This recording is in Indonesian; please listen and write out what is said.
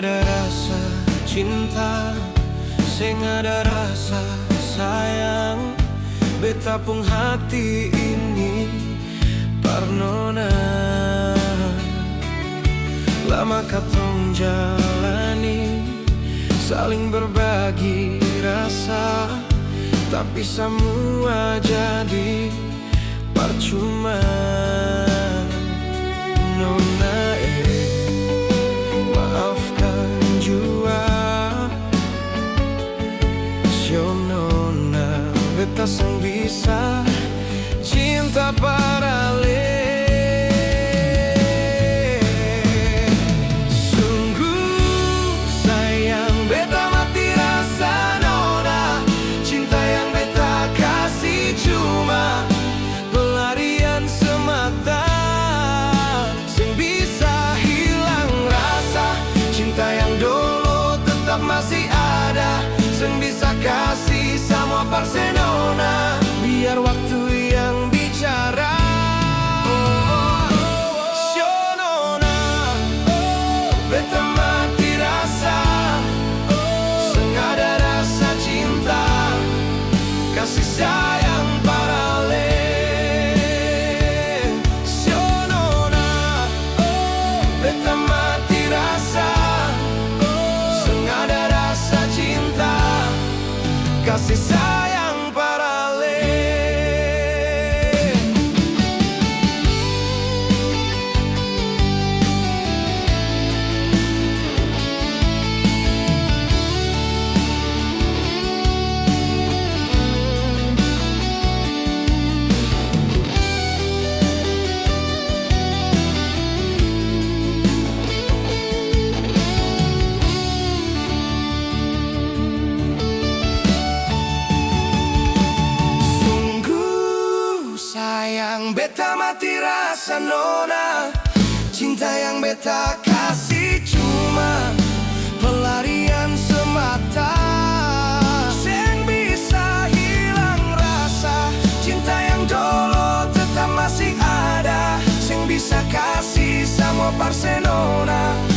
ada rasa cinta, sing ada rasa sayang. Beta pung hati ini parnona. Lama katong jalani, saling berbagi rasa, tapi semua jadi percuma. Nona, maafkan jua. Sio nona, beta sang bisa cinta para le. Masih ada, sing bisa kasih sama Barcelona. Biar waktu yang bicara. Nona, beta mati rasa, sing ada rasa cinta, kasih sayang para le. Nona, beta mati rasa, kasih sayang para le. Sayang beta mati rasa nona, cinta yang beta kasih cuma pelarian semata. Sing bisa hilang rasa, cinta yang dulu tetap masih ada, sing bisa kasih sama Barcelona.